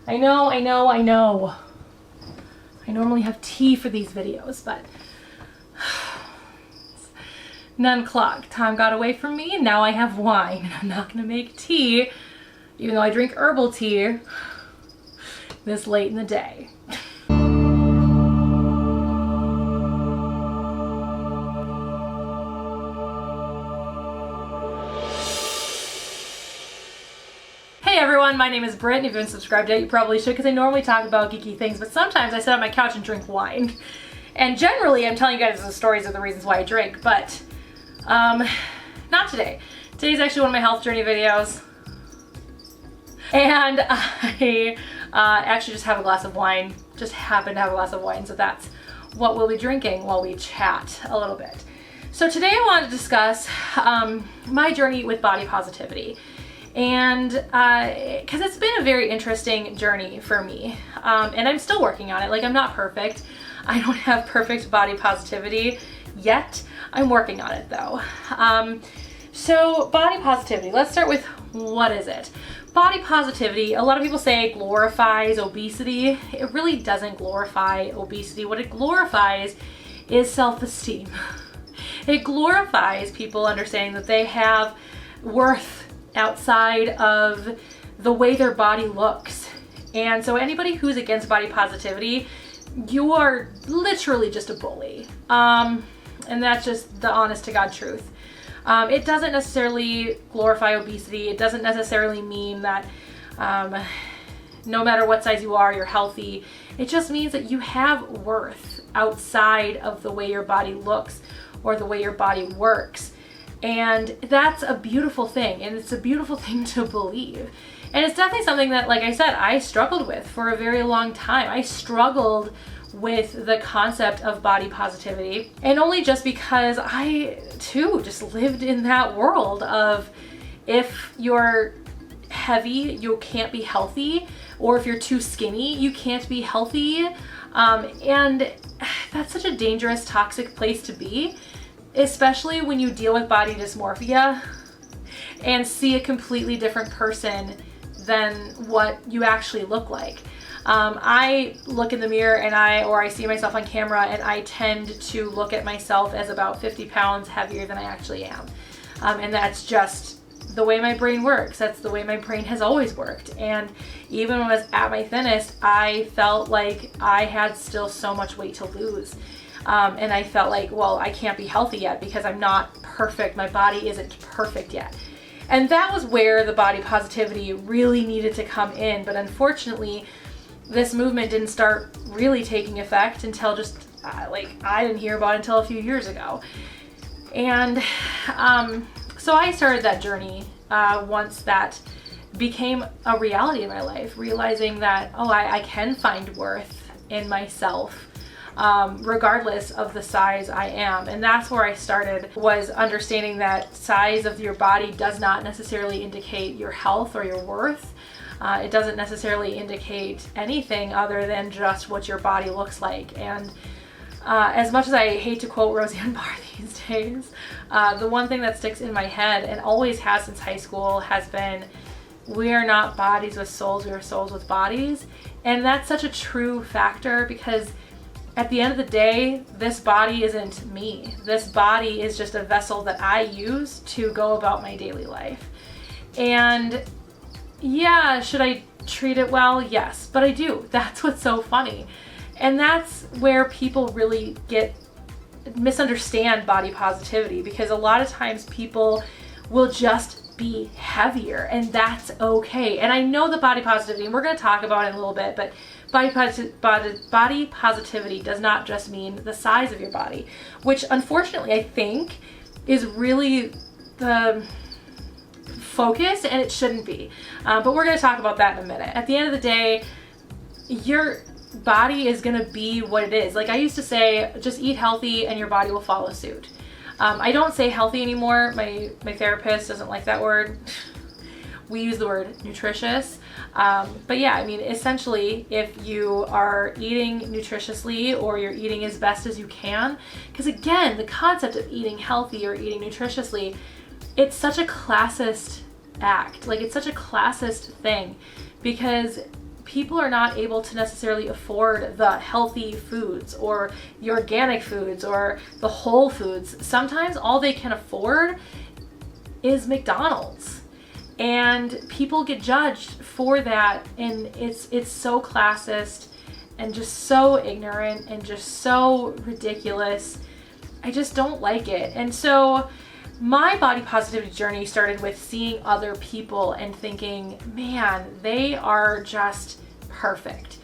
I know. I normally have tea for these videos, but none clogged. Time got away from me, and now I have wine. I'm not gonna make tea, even though I drink herbal tea this late in the day. Hey everyone, my name is Britt, and if you haven't subscribed yet, you probably should, because I normally talk about geeky things, but sometimes I sit on my couch and drink wine. And generally, I'm telling you guys the stories of the reasons why I drink, but not today. Today's actually one of my health journey videos. And I actually just have a glass of wine, just happen to have a glass of wine, so that's what we'll be drinking while we chat a little bit. So today I want to discuss my journey with body positivity. And because it's been a very interesting journey for me, and I'm still working on it. Like, I'm not perfect. I don't have perfect body positivity yet. I'm working on it though. So body positivity, let's start with what is it? Body positivity, a lot of people say it glorifies obesity. It really doesn't glorify obesity. What it glorifies is self-esteem. It glorifies people understanding that they have worth outside of the way their body looks. And so anybody who's against body positivity, you are literally just a bully. And that's just the honest to God truth. It doesn't necessarily glorify obesity. It doesn't necessarily mean that no matter what size you are, you're healthy. It just means that you have worth outside of the way your body looks or the way your body works. And that's a beautiful thing, and it's a beautiful thing to believe. And it's definitely something that, like I said, I struggled with for a very long time. I struggled with the concept of body positivity, and only just because I too just lived in that world of, if you're heavy, you can't be healthy, or if you're too skinny, you can't be healthy. And that's such a dangerous, toxic place to be, especially when you deal with body dysmorphia and see a completely different person than what you actually look like. I look in the mirror and I see myself on camera, and I tend to look at myself as about 50 pounds heavier than I actually am. And that's just the way my brain works. That's the way my brain has always worked. And even when I was at my thinnest, I felt like I had still so much weight to lose. And I felt like, well, I can't be healthy yet because I'm not perfect. My body isn't perfect yet. And that was where the body positivity really needed to come in. But unfortunately, this movement didn't start really taking effect until just, I didn't hear about it until a few years ago. And so I started that journey once that became a reality in my life, realizing that, I can find worth in myself. Regardless of the size I am. And that's where I started, was understanding that size of your body does not necessarily indicate your health or your worth. It doesn't necessarily indicate anything other than just what your body looks like. And as much as I hate to quote Roseanne Barr these days, the one thing that sticks in my head, and always has since high school, has been, we are not bodies with souls, we are souls with bodies. And that's such a true factor, because at the end of the day, this body isn't me. This body is just a vessel that I use to go about my daily life. And yeah, should I treat it well? Yes, but I do. That's what's so funny. And that's where people really misunderstand body positivity, because a lot of times people will just be heavier, and that's okay. And I know the body positivity, and we're going to talk about it in a little bit, but body positivity does not just mean the size of your body, which unfortunately I think is really the focus, and it shouldn't be. But we're going to talk about that in a minute. At the end of the day, your body is going to be what it is. Like I used to say, just eat healthy and your body will follow suit. I don't say healthy anymore. My therapist doesn't like that word. We use the word nutritious. But yeah, I mean, essentially, if you are eating nutritiously, or you're eating as best as you can, because again, the concept of eating healthy or eating nutritiously, it's such a classist act. Like, it's such a classist thing, because people are not able to necessarily afford the healthy foods or the organic foods or the whole foods. Sometimes all they can afford is McDonald's, and people get judged for that, and it's so classist and just so ignorant and just so ridiculous. I just don't like it. And so my body positivity journey started with seeing other people and thinking, man, they are just perfect.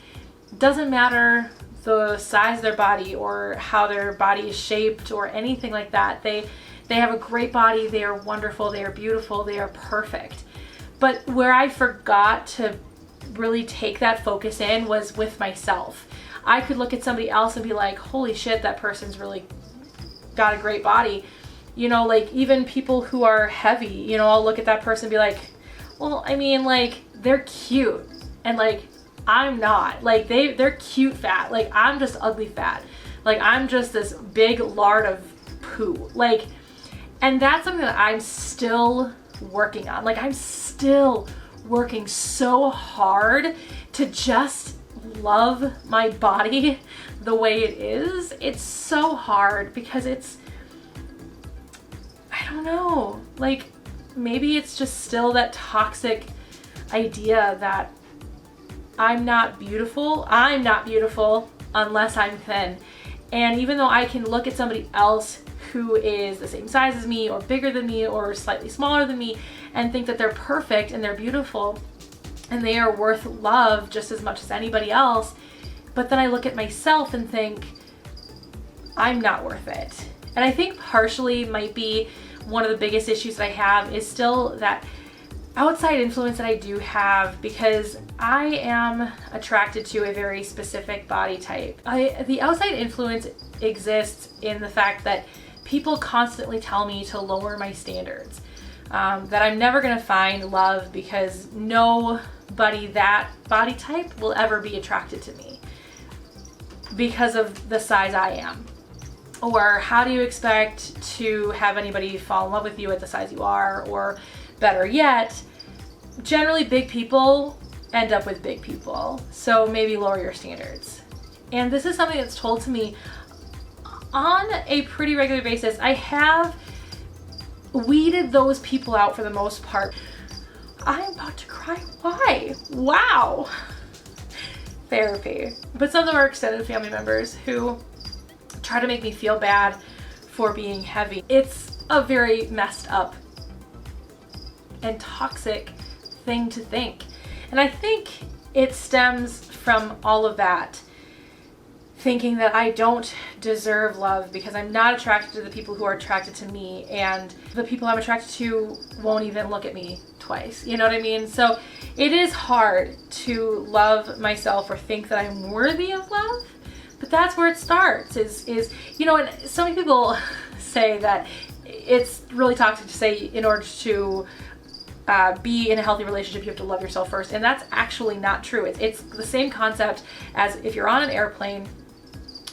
Doesn't matter the size of their body or how their body is shaped or anything like that. They have a great body. They are wonderful. They are beautiful. They are perfect. But where I forgot to really take that focus in was with myself. I could look at somebody else and be like, holy shit, that person's really got a great body. You know, like even people who are heavy, you know, I'll look at that person and be like, well, I mean, like they're cute, and like I'm not. Like they're cute fat. Like I'm just ugly fat. Like I'm just this big lard of poo. Like, and that's something that I'm still working on. Like I'm still working so hard to just love my body the way it is. It's so hard because I don't know, like maybe it's just still that toxic idea that I'm not beautiful unless I'm thin. And even though I can look at somebody else who is the same size as me or bigger than me or slightly smaller than me and think that they're perfect and they're beautiful and they are worth love just as much as anybody else, but then I look at myself and think I'm not worth it. And I think partially might be one of the biggest issues that I have is still that outside influence that I do have, because I am attracted to a very specific body type. The outside influence exists in the fact that people constantly tell me to lower my standards, that I'm never going to find love because nobody that body type will ever be attracted to me because of the size I am. Or how do you expect to have anybody fall in love with you at the size you are? Or better yet, generally big people end up with big people. So maybe lower your standards. And this is something that's told to me on a pretty regular basis. I have weeded those people out for the most part. I'm about to cry. Why? Wow. Therapy. But some of them are extended family members who try to make me feel bad for being heavy. It's a very messed up and toxic thing to think. And I think it stems from all of that, thinking that I don't deserve love because I'm not attracted to the people who are attracted to me, and the people I'm attracted to won't even look at me twice. You know what I mean? So it is hard to love myself or think that I'm worthy of love. But that's where it starts is, you know, and so many people say that it's really toxic to say in order to be in a healthy relationship, you have to love yourself first. And that's actually not true. It's the same concept as if you're on an airplane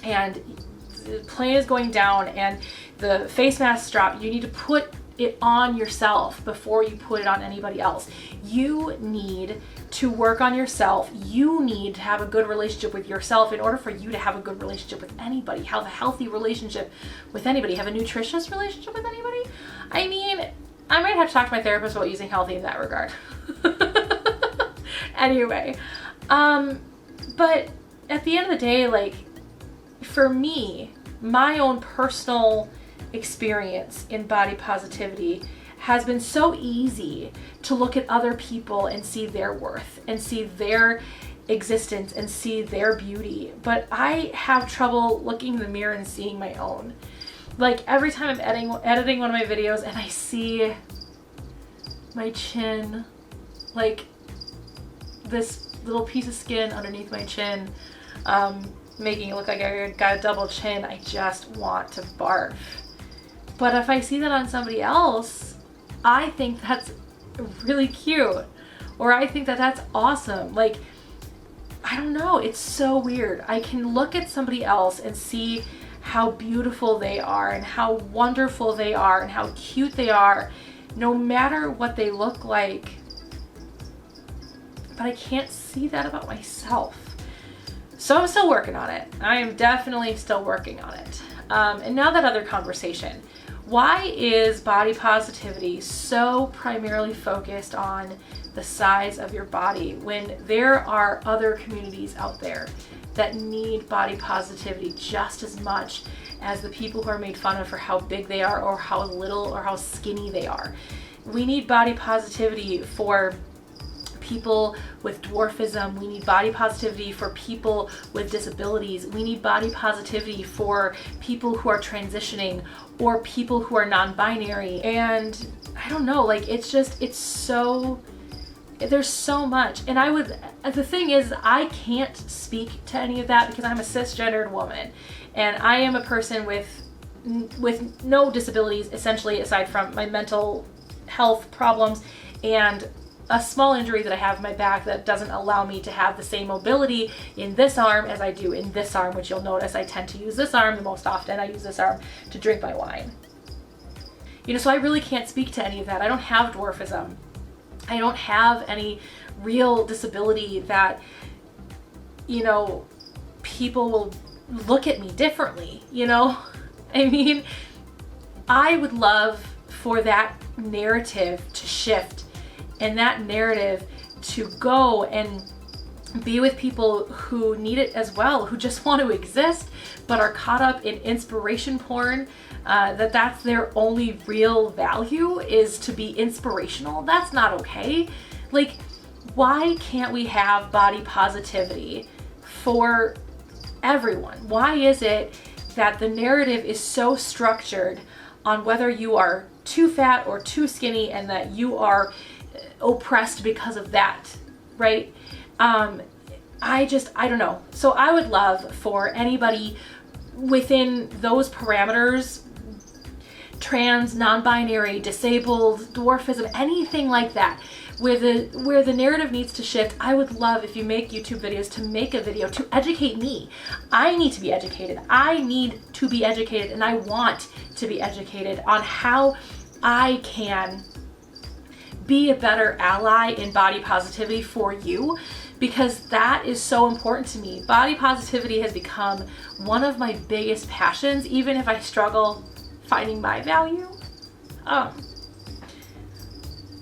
and the plane is going down and the face masks drop, you need to put it on yourself before you put it on anybody else. You need to work on yourself. You need to have a good relationship with yourself in order for you to have a good relationship with anybody, have a healthy relationship with anybody, have a nutritious relationship with anybody. I mean, I might have to talk to my therapist about using healthy in that regard. Anyway, but at the end of the day, like for me, my own personal experience in body positivity has been so easy to look at other people and see their worth and see their existence and see their beauty. But I have trouble looking in the mirror and seeing my own. Like every time I'm editing one of my videos and I see my chin, like this little piece of skin underneath my chin, making it look like I got a double chin, I just want to barf. But if I see that on somebody else, I think that's really cute, or I think that that's awesome. Like, I don't know, it's so weird. I can look at somebody else and see how beautiful they are and how wonderful they are and how cute they are, no matter what they look like. but I can't see that about myself. So I'm still working on it. I am definitely still working on it. And now that other conversation. Why is body positivity so primarily focused on the size of your body when there are other communities out there that need body positivity just as much as the people who are made fun of for how big they are or how little or how skinny they are? We need body positivity for people with dwarfism. We need body positivity for people with disabilities. We need body positivity for people who are transitioning or people who are non-binary. And I don't know, like it's so, there's so much. And the thing is, I can't speak to any of that because I'm a cisgendered woman and I am a person with no disabilities, essentially, aside from my mental health problems and a small injury that I have in my back that doesn't allow me to have the same mobility in this arm as I do in this arm, which you'll notice I tend to use this arm the most often. I use this arm to drink my wine. So I really can't speak to any of that. I don't have dwarfism. I don't have any real disability that, people will look at me differently, I mean, I would love for that narrative to shift and that narrative to go and be with people who need it as well, who just want to exist but are caught up in inspiration porn, that's their only real value is to be inspirational. That's not okay. Like, why can't we have body positivity for everyone? Why is it that the narrative is so structured on whether you are too fat or too skinny and that you are oppressed because of that, right? I don't know. So I would love for anybody within those parameters, trans, non-binary, disabled, dwarfism, anything like that, where the narrative needs to shift. I would love if you make YouTube videos to make a video to educate me. I need to be educated. I need to be educated, and I want to be educated on how I can be a better ally in body positivity for you, because that is so important to me. Body positivity has become one of my biggest passions, even if I struggle finding my value.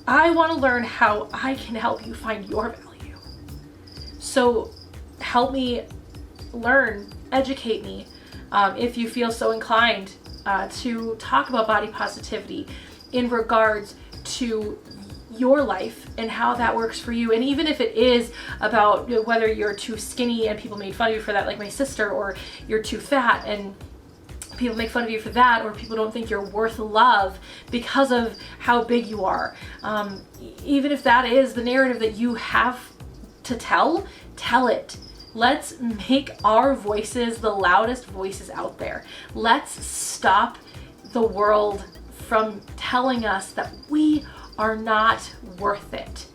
I want to learn how I can help you find your value. So help me learn, educate me, if you feel so inclined to talk about body positivity in regards to your life and how that works for you. And even if it is about whether you're too skinny and people made fun of you for that, like my sister, or you're too fat and people make fun of you for that, or people don't think you're worth love because of how big you are. Even if that is the narrative that you have to tell it. Let's make our voices the loudest voices out there. Let's stop the world from telling us that we are not worth it.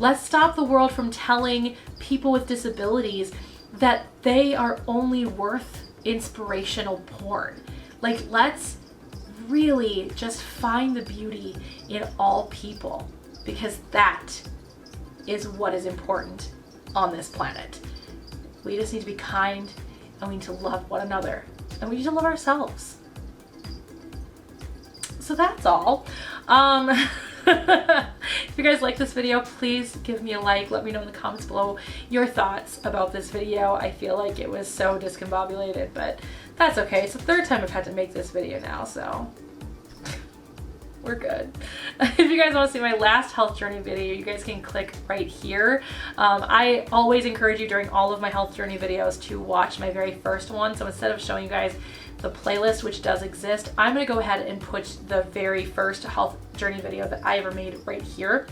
Let's stop the world from telling people with disabilities that they are only worth inspirational porn. Like, let's really just find the beauty in all people, because that is what is important on this planet. We just need to be kind, and we need to love one another, and we need to love ourselves. So that's all. If you guys like this video, please give me a like. Let me know in the comments below your thoughts about this video. I feel like it was so discombobulated, but that's okay. It's the third time I've had to make this video now, so we're good. If you guys want to see my last health journey video, you guys can click right here. I always encourage you during all of my health journey videos to watch my very first one. So instead of showing you guys the playlist, which does exist, I'm going to go ahead and put the very first health journey video that I ever made right here.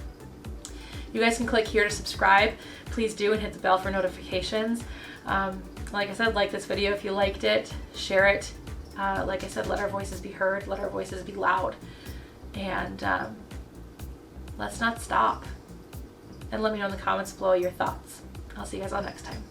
You guys can click here to subscribe. Please do, and hit the bell for notifications. Like I said, like this video if you liked it, share it. Like I said, let our voices be heard, let our voices be loud, and let's not stop. And let me know in the comments below your thoughts. I'll see you guys all next time.